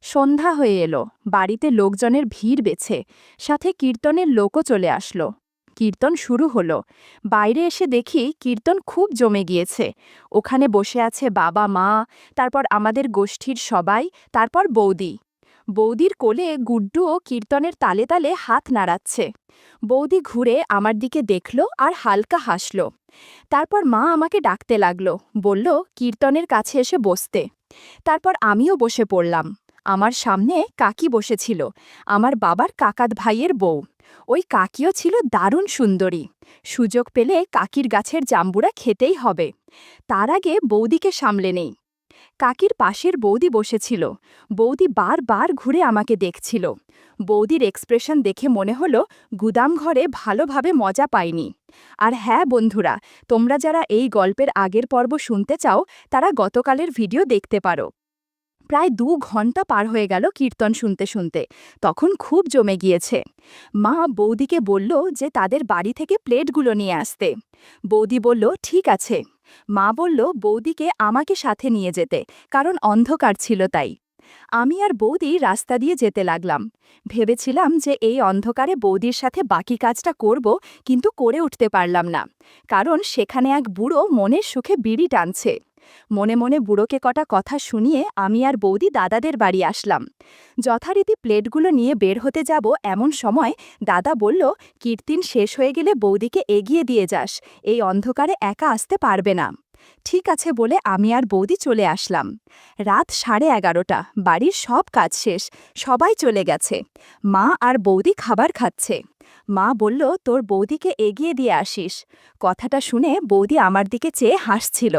সন্ধ্যা হয়ে এলো, বাড়িতে লোকজনের ভিড় বেছে, সাথে কীর্তনের লোকও চলে আসলো। কীর্তন শুরু হলো। বাইরে এসে দেখি কীর্তন খুব জমে গিয়েছে। ওখানে বসে আছে বাবা মা, তারপর আমাদের গোষ্ঠীর সবাই, তারপর বৌদি। বৌদির কোলে গুড্ডুও কীর্তনের তালে তালে হাত নাড়াচ্ছে। বৌদি ঘুরে আমার দিকে দেখল আর হালকা হাসল। তারপর মা আমাকে ডাকতে লাগলো, বলল কীর্তনের কাছে এসে বসতে। তারপর আমিও বসে পড়লাম। আমার সামনে কাকি বসেছিল, আমার বাবার কাকাত ভাইয়ের বউ। ওই কাকিও ছিল দারুণ সুন্দরী। সুযোগ পেলে কাকির গাছের জাম্বুরা খেতেই হবে। তার আগে বৌদিকে সামলে নেই। কাকির পাশের বৌদি বসেছিল। বৌদি বারবার ঘুরে আমাকে দেখছিল। বৌদির এক্সপ্রেশন দেখে মনে হলো গুদাম ঘরে ভালোভাবে মজা পায়নি। আর হ্যাঁ বন্ধুরা, তোমরা যারা এই গল্পের আগের পর্ব শুনতে চাও তারা গতকালের ভিডিও দেখতে পারো। প্রায় 2 ঘন্টা পার হয়ে গেল কীর্তন শুনতে শুনতে। তখন খুব জমে গিয়েছে। মা বৌদিকে বলল যে তাদের বাড়ি থেকে প্লেটগুলো নিয়ে আসতে। বৌদি বলল ঠিক আছে। মা বলল বৌদিকে আমাকে সাথে নিয়ে যেতে, কারণ অন্ধকার ছিল তাই। আমি আর বৌদি রাস্তা দিয়ে যেতে লাগলাম। ভেবেছিলাম যে এই অন্ধকারে বৌদির সাথে বাকি কাজটা করব, কিন্তু করে উঠতে পারলাম না, কারণ সেখানে এক বুড়ো মনের সুখে বিড়ি টানছে। মনে মনে বুড়োকে কটা কথা শুনিয়ে আমি আর বৌদি দাদাদের বাড়ি আসলাম। যথারীতি প্লেটগুলো নিয়ে বের হতে যাব এমন সময় দাদা বলল, কীর্তন শেষ হয়ে গেলে বৌদিকে এগিয়ে দিয়ে যাস, এই অন্ধকারে একা আসতে পারবে না। ঠিক আছে বলে আমি আর বৌদি চলে আসলাম। রাত 11:30, বাড়ির সব কাজ শেষ, সবাই চলে গেছে। মা আর বৌদি খাবার খাচ্ছে। মা বলল তোর বৌদিকে এগিয়ে দিয়ে আসিস। কথাটা শুনে বৌদি আমার দিকে চেয়ে হাসছিল।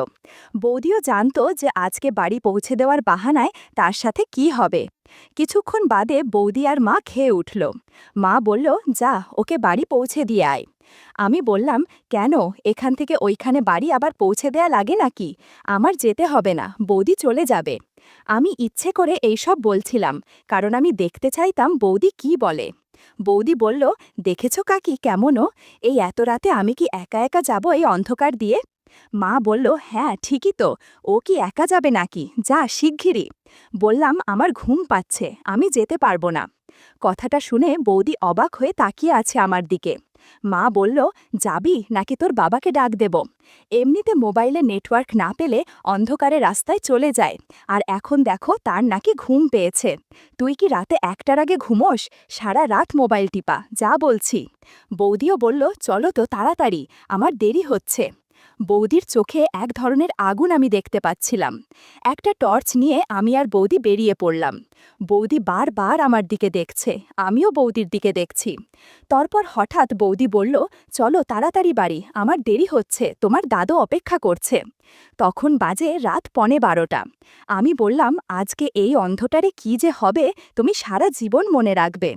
বৌদিও জানতো যে আজকে বাড়ি পৌঁছে দেওয়ার বাহানায় তার সাথে কি হবে। কিছুক্ষণ বাদে বৌদি আর মা খেয়ে উঠল। মা বলল যা, ওকে বাড়ি পৌঁছে দিয়ে আয়। আমি বললাম কেন, এখান থেকে ওইখানে বাড়ি আবার পৌঁছে দেয়া লাগে নাকি? আমার যেতে হবে না, বৌদি চলে যাবে। আমি ইচ্ছে করে এইসব বলছিলাম, কারণ আমি দেখতে চাইতাম বৌদি কি বলে। বৌদি বলল, দেখেছ কাকি কেমনও, এই এত রাতে আমি কি একা একা যাব এই অন্ধকার দিয়ে? মা বলল হ্যাঁ ঠিকই তো, ও কি একা যাবে নাকি, যা শিগগিরই। বললাম আমার ঘুম পাচ্ছে, আমি যেতে পারবো না। কথাটা শুনে বৌদি অবাক হয়ে তাকিয়ে আছে আমার দিকে। মা বলল যাবি নাকি তোর বাবাকে ডাক দেব? এমনিতে মোবাইলে নেটওয়ার্ক না পেলে অন্ধকারে রাস্তায় চলে যায়, আর এখন দেখো তার নাকি ঘুম পেয়েছে। তুই কি রাতে 1টার আগে ঘুমোস? সারা রাত মোবাইল টিপা, যা বলছি। বৌদিও বলল চলো তো তাড়াতাড়ি, আমার দেরি হচ্ছে। বৌদির চোখে এক ধরনের আগুন আমি দেখতে পাচ্ছিলাম। একটা টর্চ নিয়ে আমি আর বৌদি বেরিয়ে পড়লাম। বৌদি বারবার আমার দিকে দেখছে, আমিও বৌদির দিকে দেখছি। তারপর হঠাৎ বৌদি বলল চলো তাড়াতাড়ি বাড়ি, আমার দেরি হচ্ছে, তোমার দাদু অপেক্ষা করছে। তখন বাজে রাত 11:15। আমি বললাম আজকে এই অন্ধকারে কি যে হবে তুমি সারা জীবন মনে রাখবে।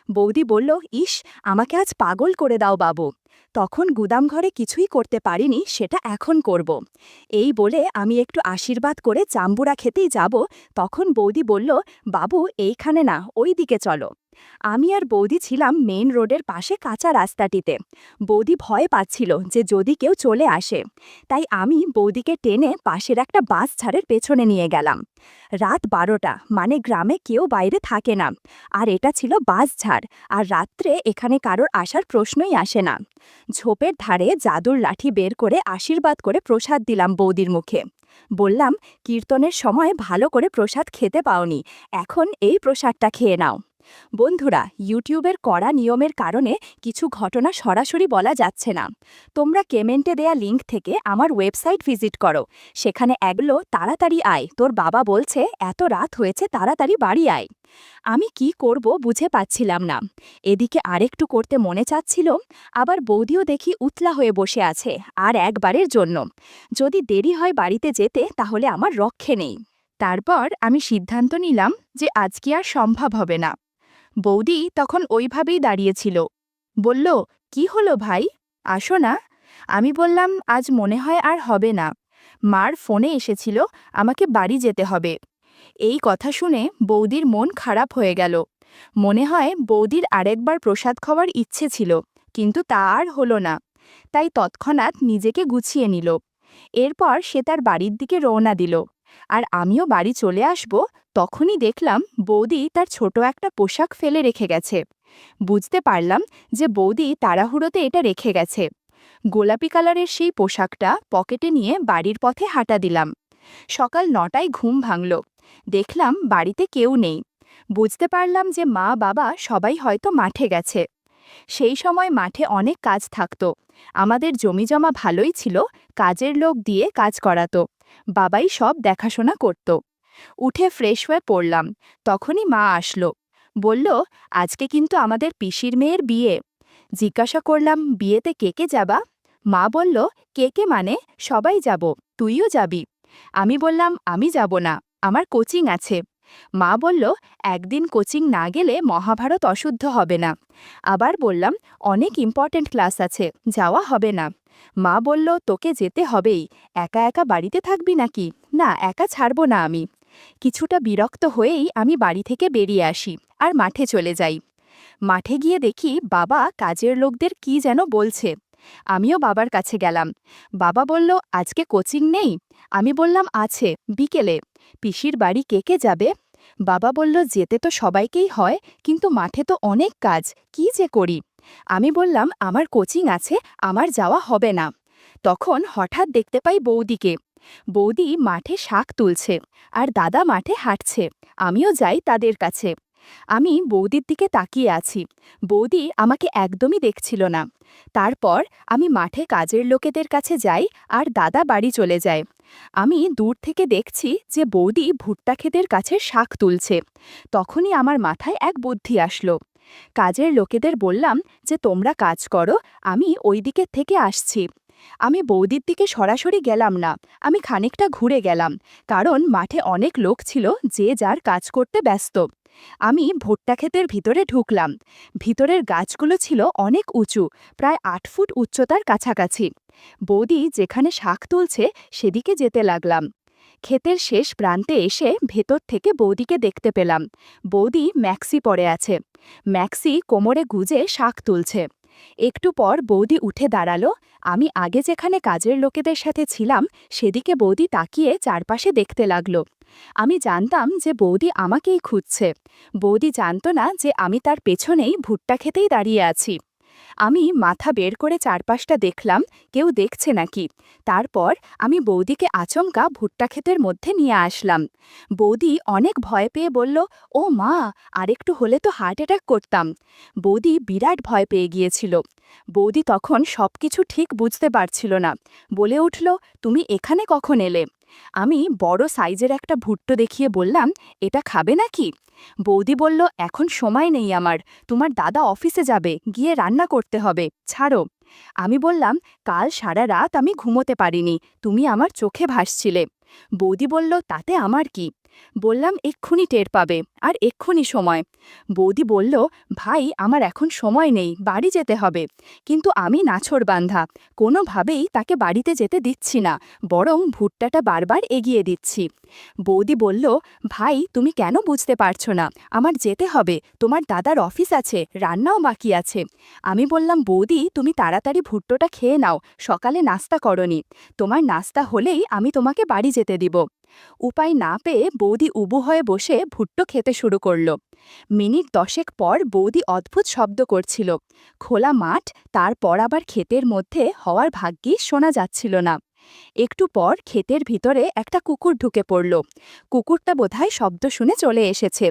বৌদি বলল ইস, আমাকে আজ পাগল করে দাও বাবু। তখন গুদামঘরে কিছুই করতে পারিনি, সেটা এখন করব। এই বলে আমি একটু আশীর্বাদ করে জাম্বুরা খেতেই যাব, তখন বৌদি বলল বাবু এইখানে না, ওই দিকে চলো। আমি আর বৌদি ছিলাম মেইন রোডের পাশে কাঁচা রাস্তাটিতে। বৌদি ভয় পাচ্ছিল যে যদি কেউ চলে আসে, তাই আমি বৌদিকে টেনে পাশের একটা বাস ঝাড়ের পেছনে নিয়ে গেলাম। রাত 12টা, মানে গ্রামে কেউ বাইরে থাকে না, আর এটা ছিল বাস ঝাড়, আর রাত্রে এখানে কারোর আসার প্রশ্নই আসে না। ঝোপের ধারে জাদুর লাঠি বের করে আশীর্বাদ করে প্রসাদ দিলাম বৌদির মুখে। বললাম কীর্তনের সময় ভালো করে প্রসাদ খেতে পাওনি, এখন এই প্রসাদটা খেয়ে নাও। বন্ধুরা, ইউটিউবের কড়া নিয়মের কারণে কিছু ঘটনা সরাসরি বলা যাচ্ছে না। তোমরা কমেন্টে দেয়া লিঙ্ক থেকে আমার ওয়েবসাইট ভিজিট করো, সেখানে এগুলো তাড়াতাড়ি আয়, তোর বাবা বলছে এত রাত হয়েছে তাড়াতাড়ি বাড়ি আয়। আমি কি করব বুঝে পাচ্ছিলাম না। এদিকে আরেকটু করতে মনে চাচ্ছিল, আবার বৌদিও দেখি উতলা হয়ে বসে আছে আর একবারের জন্য। যদি দেরি হয় বাড়িতে যেতে তাহলে আমার রক্ষে নেই। তারপর আমি সিদ্ধান্ত নিলাম যে আজকে আর সম্ভব হবে না। বৌদি তখন ওইভাবেই দাঁড়িয়েছিল। বলল কি হলো ভাই, আসো না। আমি বললাম আজ মনে হয় আর হবে না, মার ফোনে এসেছিল, আমাকে বাড়ি যেতে হবে। এই কথা শুনে বৌদির মন খারাপ হয়ে গেল। মনে হয় বৌদির আরেকবার প্রসাদ খাওয়ার ইচ্ছে ছিল, কিন্তু তা আর হলো না। তাই তৎক্ষণাৎ নিজেকে গুছিয়ে নিল। এরপর সে তার বাড়ির দিকে রওনা দিল। আর আমিও বাড়ি চলে আসব, তখনই দেখলাম বৌদি তার ছোট একটা পোশাক ফেলে রেখে গেছে। বুঝতে পারলাম যে বৌদি তাড়াহুড়োতে এটা রেখে গেছে। গোলাপি কালারের সেই পোশাকটা পকেটে নিয়ে বাড়ির পথে হাঁটা দিলাম। সকাল ৯টায় ঘুম ভাঙল। দেখলাম বাড়িতে কেউ নেই। বুঝতে পারলাম যে মা বাবা সবাই হয়তো মাঠে গেছে। সেই সময় মাঠে অনেক কাজ থাকতো। আমাদের জমিজমা ভালোই ছিল, কাজের লোক দিয়ে কাজ করাতো। বাবাই সব দেখাশোনা করত। উঠে ফ্রেশ হয়ে পড়লাম, তখনই মা আসলো। বলল, আজকে কিন্তু আমাদের পিসির মেয়ের বিয়ে। জিজ্ঞাসা করলাম, বিয়েতে কে কে যাবা? মা বলল, কে কে মানে সবাই যাব, তুইও যাবি। আমি বললাম, আমি যাব না, আমার কোচিং আছে। মা বলল, একদিন কোচিং না গেলে মহাভারত অশুদ্ধ হবে না। আবার বললাম, অনেক ইম্পর্ট্যান্ট ক্লাস আছে, যাওয়া হবে না। মা বলল, তোকে যেতে হবেই, একা একা বাড়িতে থাকবি নাকি? না, একা ছাড়ব না আমি। কিছুটা বিরক্ত হয়েই আমি বাড়ি থেকে বেরিয়ে আসি আর মাঠে চলে যাই। মাঠে গিয়ে দেখি বাবা কাজের লোকদের কি যেন বলছে। আমিও বাবার কাছে গেলাম। বাবা বলল, আজকে কোচিং নেই? আমি বললাম, আছে, বিকেলে। পিসির বাড়ি কে কে যাবে? বাবা বলল, যেতে তো সবাইকেই হয়, কিন্তু মাঠে তো অনেক কাজ, কি যে করি? আমি বললাম, আমার কোচিং আছে, আমার যাওয়া হবে না। তখন হঠাৎ দেখতে পাই বৌদিকে। বৌদি মাঠে শাক তুলছে আর দাদা মাঠে হাঁটছে। আমিও যাই তাদের কাছে। আমি বৌদির দিকে তাকিয়ে আছি। বৌদি আমাকে একদমই দেখছিল না। তারপর আমি মাঠে কাজের লোকেদের কাছে যাই আর দাদা বাড়ি চলে যায়। আমি দূর থেকে দেখছি যে বৌদি ভুট্টা ক্ষেতের কাছে শাক তুলছে। তখনই আমার মাথায় এক বুদ্ধি আসলো। কাজের লোকেদের বললাম যে, তোমরা কাজ করো, আমি ওই দিকের থেকে আসছি। আমি বৌদির দিকে সরাসরি গেলাম না, আমি খানিকটা ঘুরে গেলাম, কারণ মাঠে অনেক লোক ছিল যে যার কাজ করতে ব্যস্ত। আমি ভুট্টা ক্ষেতের ভিতরে ঢুকলাম। ভিতরের গাছগুলো ছিল অনেক উঁচু, প্রায় ৮ ফুট উচ্চতার কাছাকাছি। বৌদি যেখানে শাক তুলছে সেদিকে যেতে লাগলাম। ক্ষেতের শেষ প্রান্তে এসে ভেতর থেকে বৌদিকে দেখতে পেলাম। বৌদি ম্যাক্সি পরে আছে। ম্যাক্সি কোমরে গুজে শাক তুলছে। একটু পর বৌদি উঠে দাঁড়ালো। আমি আগে যেখানে কাজের লোকেদের সাথে ছিলাম সেদিকে বৌদি তাকিয়ে চারপাশে দেখতে লাগলো। আমি জানতাম যে বৌদি আমাকেই খুঁজছে। বৌদি জানতো না যে আমি তার পেছনেই ভুট্টা খেতেই দাঁড়িয়ে আছি। আমি মাথা বের করে চারপাশটা দেখলাম, কেউ দেখছে নাকি। তারপর আমি বৌদিকে আচমকা ভুট্টা ক্ষেতের মধ্যে নিয়ে আসলাম। বৌদি অনেক ভয় পেয়ে বলল, ও মা, আরেকটু হলে তো হার্ট অ্যাটাক করতাম। বৌদি বিরাট ভয় পেয়ে গিয়েছিল। বৌদি তখন সবকিছু ঠিক বুঝতে পারছিল না। বলে উঠল, তুমি এখানে কখন এলে? আমি বড় সাইজের একটা ভুট্টো দেখিয়ে বললাম, এটা খাবে নাকি? বৌদি বলল, এখন সময় নেই আমার, তোমার দাদা অফিসে যাবে, গিয়ে রান্না করতে হবে, ছাড়ো। আমি বললাম, কাল সারা রাত আমি ঘুমোতে পারিনি, তুমি আমার চোখে ভাসছিলে। বৌদি বলল, তাতে আমার কি? বললাম, এক্ষুনি টের পাবে, আর এক্ষুনি সময়। বৌদি বলল, ভাই, আমার এখন সময় নেই, বাড়ি যেতে হবে। কিন্তু আমি নাছোড়বান্ধা, কোনোভাবেই তাকে বাড়িতে যেতে দিচ্ছি না, বরং ভুট্টাটা বারবার এগিয়ে দিচ্ছি। বৌদি বলল, ভাই, তুমি কেন বুঝতে পারছো না? আমার যেতে হবে, তোমার দাদার অফিস আছে, রান্নাও বাকি আছে। আমি বললাম, বৌদি, তুমি তাড়াতাড়ি ভুট্টোটা খেয়ে নাও, সকালে নাস্তা করনি। তোমার নাস্তা হলেই আমি তোমাকে বাড়ি যেতে দিব। উপায় না পেয়ে বৌদি উবু হয়ে বসে ভুট্টো খেতে শুরু করল। মিনিট 10 পর বৌদি অদ্ভুত শব্দ করছিল। খোলা মাঠ, তারপর আবার ক্ষেতের মধ্যে হওয়ার ভাগ্যিস শোনা যাচ্ছিল না। একটু পর ক্ষেতের ভিতরে একটা কুকুর ঢুকে পড়ল। কুকুরটা বোধহয় শব্দ শুনে চলে এসেছে।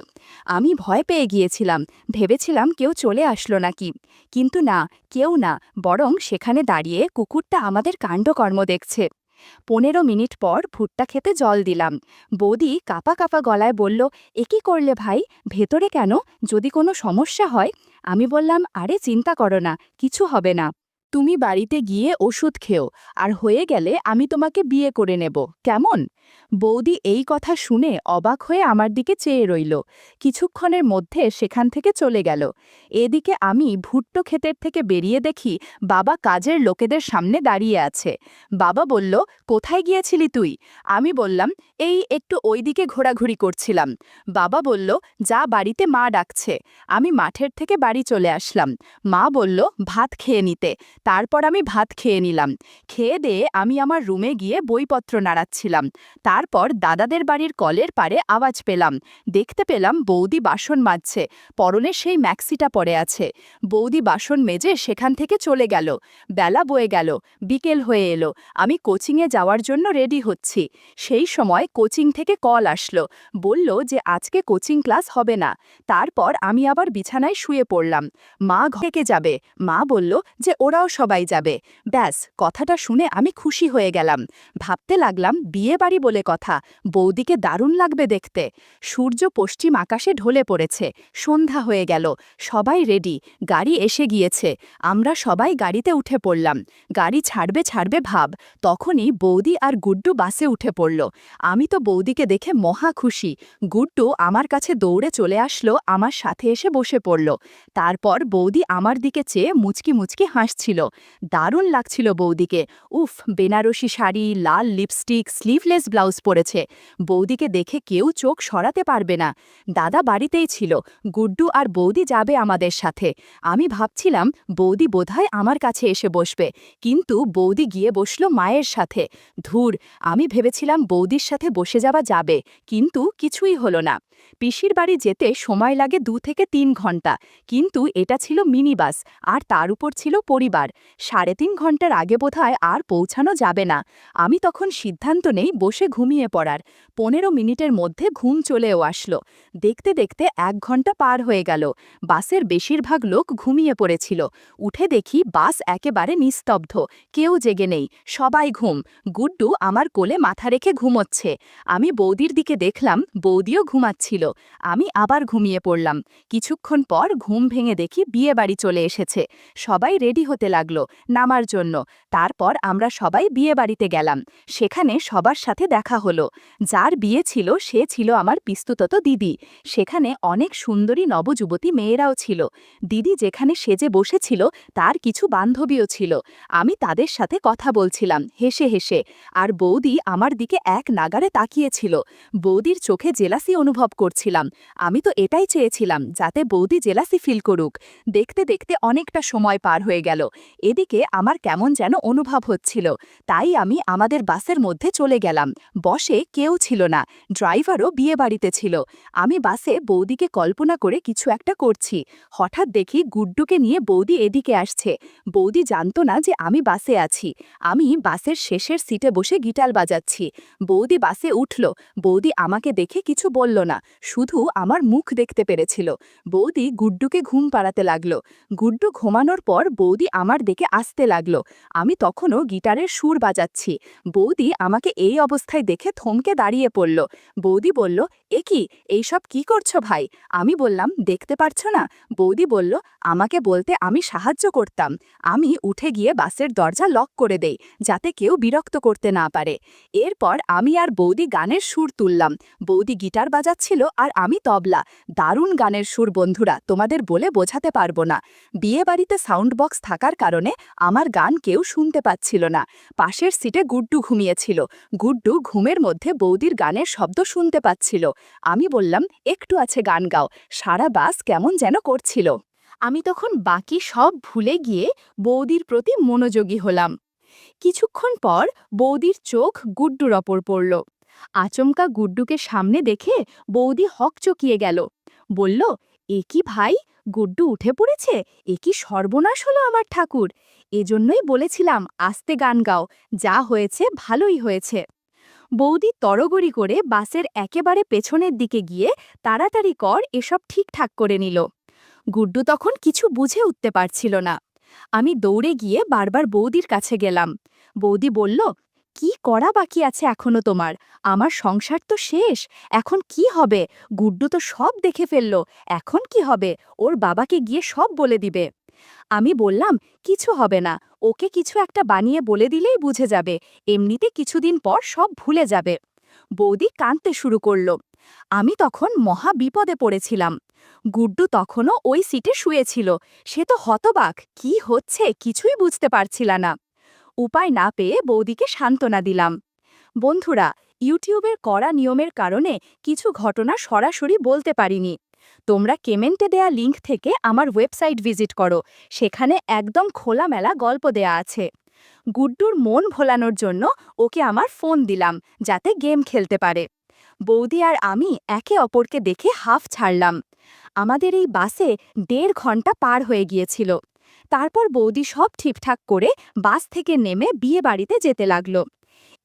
আমি ভয় পেয়ে গিয়েছিলাম, ভেবেছিলাম কেউ চলে আসলো নাকি। কিন্তু না, কেউ না, বরং সেখানে দাঁড়িয়ে কুকুরটা আমাদের কাণ্ডকর্ম দেখছে। 15 মিনিট পর ভুট্টা খেতে জল দিলাম। বৌদি কাপা কাপা গলায় বলল, এ কি করলে ভাই? ভেতরে কেন? যদি কোনো সমস্যা হয়? আমি বললাম, আরে চিন্তা করো না, কিছু হবে না। তুমি বাড়িতে গিয়ে ওষুধ খেও, আর হয়ে গেলে আমি তোমাকে বিয়ে করে নেব, কেমন? বৌদি এই কথা শুনে অবাক হয়ে আমার দিকে চেয়ে রইল। কিছুক্ষণের মধ্যে সেখান থেকে চলে গেল। এদিকে আমি ভুট্টো ক্ষেতের থেকে বেরিয়ে দেখি বাবা কাজের লোকেদের সামনে দাঁড়িয়ে আছে। বাবা বলল, কোথায় গিয়েছিলি তুই? আমি বললাম, এই একটু ওইদিকে ঘোরাঘুরি করছিলাম। বাবা বলল, যা, বাড়িতে মা ডাকছে। আমি মাঠের থেকে বাড়ি চলে আসলাম। মা বলল, ভাত খেয়ে নিতে। তারপর আমি ভাত খেয়ে নিলাম। খেয়ে দিয়ে আমি আমার রুমে গিয়ে বইপত্র নাড়াচ্ছিলাম। তারপর দাদাদের বাড়ির কলের পাড়ে আওয়াজ পেলাম। দেখতে পেলাম বৌদি বাসন মাজছে, পরনে সেই ম্যাক্সিটা পরে আছে। বৌদি বাসন মেজে সেখান থেকে চলে গেল। বেলা বয়ে গেল, বিকেল হয়ে এলো। আমি কোচিংয়ে যাওয়ার জন্য রেডি হচ্ছি। সেই সময় কোচিং থেকে কল আসলো, বলল যে আজকে কোচিং ক্লাস হবে না। তারপর আমি আবার বিছানায় শুয়ে পড়লাম। মা থেকে যাবে, মা বলল যে ওরাও সবাই যাবে। ব্যাস, কথাটা শুনে আমি খুশি হয়ে গেলাম। ভাবতে লাগলাম বিয়ে বাড়ি বলে কথা, বৌদিকে দারুণ লাগবে দেখতে। সূর্য পশ্চিম আকাশে ঢলে পড়েছে, সন্ধ্যা হয়ে গেল, সবাই রেডি, গাড়ি এসে গিয়েছে। আমরা সবাই গাড়িতে উঠে পড়লাম। গাড়ি ছাড়বে ছাড়বে ভাব, তখনই বৌদি আর গুড্ডু বাসে উঠে পড়ল। আমি তো বৌদিকে দেখে মহা খুশি। গুড্ডু আমার কাছে দৌড়ে চলে আসলো, আমার সাথে এসে বসে পড়ল। তারপর বৌদি আমার দিকে চেয়ে মুচকি মুচকি হাসছিল। দারুণ লাগছিল বৌদিকে। উফ, বেনারসি শাড়ি, লাল লিপস্টিক, স্লিভলেস ব্লাউজ পরেছে। বৌদিকে দেখে কেউ চোখ সরাতে পারবে না। দাদা বাড়িতেই ছিল, গুড্ডু আর বৌদি যাবে আমাদের সাথে। আমি ভাবছিলাম বৌদি বোধহয় আমার কাছে এসে বসবে, কিন্তু বৌদি গিয়ে বসল মায়ের সাথে। ধুর, আমি ভেবেছিলাম বৌদির সাথে বসে যাওয়া যাবে, কিন্তু কিছুই হলো না। পিসির বাড়ি যেতে সময় লাগে 2 থেকে 3 ঘন্টা, কিন্তু এটা ছিল মিনি বাস, আর তার উপর ছিল পরিবার। 3.5 ঘন্টার আগে বোধহয় আর পৌঁছানো যাবে না। আমি তখন সিদ্ধান্ত নেই বসে ঘুমিয়ে পড়ার। 15 মিনিটের মধ্যে ঘুম চলেও আসলো। দেখতে দেখতে 1 ঘন্টা পার হয়ে গেল। বাসের বেশিরভাগ লোক ঘুমিয়ে পড়েছিল। উঠে দেখি বাস একেবারে নিস্তব্ধ, কেউ জেগে নেই, সবাই ঘুম। গুড্ডু আমার কোলে মাথা রেখে ঘুমোচ্ছে। আমি বৌদির দিকে দেখলাম, বৌদিও ঘুমাচ্ছিল। আমি আবার ঘুমিয়ে পড়লাম। কিছুক্ষণ পর ঘুম ভেঙে দেখি বিয়ে বাড়ি চলে এসেছে। সবাই রেডি হতে লাগলো নামার জন্য। তারপর আমরা সবাই বিয়ে বাড়িতে গেলাম। সেখানে সবার সাথে দেখা হলো। যার বিয়ে ছিল সে ছিল আমার পিস্তুতত দিদি। সেখানে অনেক সুন্দরী নবযুবতী মেয়েরাও ছিল। দিদি যেখানে সেজে বসেছিল তার কিছু বান্ধবীও ছিল। আমি তাদের সাথে কথা বলছিলাম হেসে হেসে, আর বৌদি আমার দিকে এক নাগারে তাকিয়েছিল। বৌদির চোখে জেলাসি অনুভব করছিলাম। আমি তো এটাই চেয়েছিলাম, যাতে বৌদি জেলাসি ফিল করুক। দেখতে দেখতে অনেকটা সময় পার হয়ে গেল। এদিকে আমার কেমন যেন অনুভব হচ্ছিল। তাই আমি আমাদের বাসের মধ্যে চলে গেলাম। বসে কেউ ছিল না, ড্রাইভারও বিয়ে বাড়িতে ছিল। আমি বাসে বৌদিকে কল্পনা করে কিছু একটা করছি। হঠাৎ দেখি গুড্ডুকে নিয়ে বৌদি এদিকে আসছে। বৌদি জানতো না যে আমি বাসে আছি। আমি বাসের শেষের সিটে বসে গিটার বাজাচ্ছি। বৌদি বাসে উঠল। বৌদি আমাকে দেখে কিছু বলল না, শুধু আমার মুখ দেখতে পেরেছিল। বৌদি গুড্ডুকে ঘুম পাড়াতে লাগলো। গুড্ডু ঘুমানোর পর বৌদি আমার দিকে আসতে লাগলো। আমি তখনও গিটারের সুর বাজাচ্ছি। বৌদি আমাকে এই অবস্থায় দেখে থমকে দাঁড়িয়ে পড়ল। বৌদি বলল, এ কি, এইসব কি করছো ভাই? আমি বললাম, দেখতে পারছো না? বৌদি বলল, আমাকে বলতে আমি সাহায্য করতাম। আমি উঠে গিয়ে বাসের দরজা লক করে দেই, যাতে কেউ বিরক্ত করতে না পারে। এরপর আমি আর বৌদি গানের সুর তুললাম। বৌদি গিটার বাজাচ্ছিল আর আমি তবলা। দারুণ গানের সুর বন্ধুরা, তোমাদের বলে বোঝাতে পারবো না। বিয়ে বাড়িতে সাউন্ড বক্স থাকার কারণে আমার গান কেউ শুনতে পাচ্ছিল না। পাশের সিটে গুড্ডু ঘুমিয়েছিল। গুড্ডু ঘুমের মধ্যে বৌদির গানের শব্দ শুনতে পাচ্ছিল। আমি বললাম, একটু আছে গান গাও। সারা বাস কেমন যেন করছিল। আমি তখন বাকি সব ভুলে গিয়ে বৌদির প্রতি মনোযোগী হলাম। কিছুক্ষণ পর বৌদির চোখ গুড্ডুর ওপর পড়ল। আচমকা গুড্ডুকে সামনে দেখে বৌদি হকচকিয়ে গেল। বলল, এ কি ভাই, গুড্ডু উঠে পড়েছে? এ কি সর্বনাশ হলো আমার ঠাকুর! এজন্যই বলেছিলাম আস্তে গান গাও, যা হয়েছে ভালোই হয়েছে। বৌদি তড়গড়ি করে বাসের একেবারে পেছনের দিকে গিয়ে তাড়াতাড়ি কর এসব ঠিকঠাক করে নিল। গুড্ডু তখন কিছু বুঝে উঠতে পারছিল না। আমি দৌড়ে গিয়ে বারবার বৌদির কাছে গেলাম। বৌদি বলল, কি করা বাকি আছে এখনো তোমার? আমার সংসার তো শেষ, এখন কি হবে? গুড্ডু তো সব দেখে ফেলল, এখন কি হবে? ওর বাবাকে গিয়ে সব বলে দিবে। আমি বললাম, কিছু হবে না, ওকে কিছু একটা বানিয়ে বলে দিলেই বুঝে যাবে, এমনিতে কিছুদিন পর সব ভুলে যাবে। বৌদি কাঁদতে শুরু করল। আমি তখন মহা বিপদে পড়েছিলাম। গুড্ডু তখনও ওই সিটে শুয়েছিল। সে তো হতবাক, কি হচ্ছে কিছুই বুঝতে পারছিল না। উপায় না পেয়ে বৌদিকে সান্ত্বনা দিলাম। বন্ধুরা, ইউটিউবের কড়া নিয়মের কারণে কিছু ঘটনা সরাসরি বলতে পারিনি। তোমরা কমেন্টে দেয়া লিংক থেকে আমার ওয়েবসাইট ভিজিট করো, সেখানে একদম খোলামেলা গল্প দেয়া আছে। গুড্ডুর মন ভোলানোর জন্য ওকে আমার ফোন দিলাম, যাতে গেম খেলতে পারে। বৌদি আর আমি একে অপরকে দেখে হাফ ছাড়লাম। আমাদের এই বাসে 1.5 ঘন্টা পার হয়ে গিয়েছিল। তারপর বৌদি সব ঠিকঠাক করে বাস থেকে নেমে বিয়ে বাড়িতে যেতে লাগলো।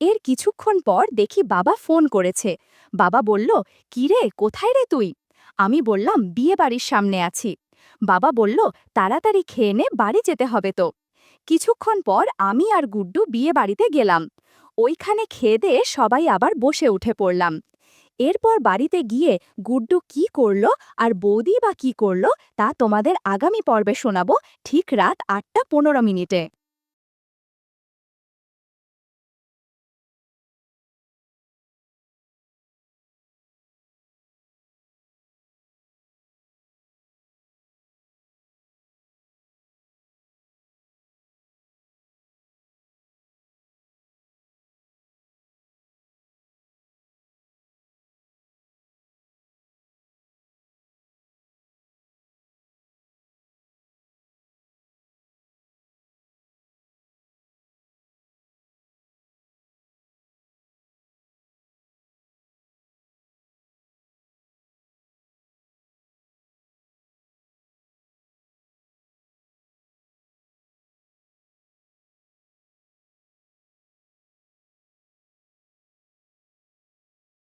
এর কিছুক্ষণ পর দেখি বাবা ফোন করেছে। বাবা বলল, "কিরে, কোথায় রে তুই?" আমি বললাম, "বিয়ে বাড়ির সামনে আছি।" বাবা বলল, "তাড়াতাড়ি খেয়ে নে, বাড়ি যেতে হবে তো।" কিছুক্ষণ পর আমি আর গুড্ডু বিয়ে বাড়িতে গেলাম। ওইখানে খেয়ে সবাই আবার বসে উঠে পড়লাম। এরপর বাড়িতে গিয়ে গুড্ডু কি করলো আর বৌদি বা কি করলো তা তোমাদের আগামী পর্বে শোনাবো, ঠিক রাত 8টা 15 মিনিটে।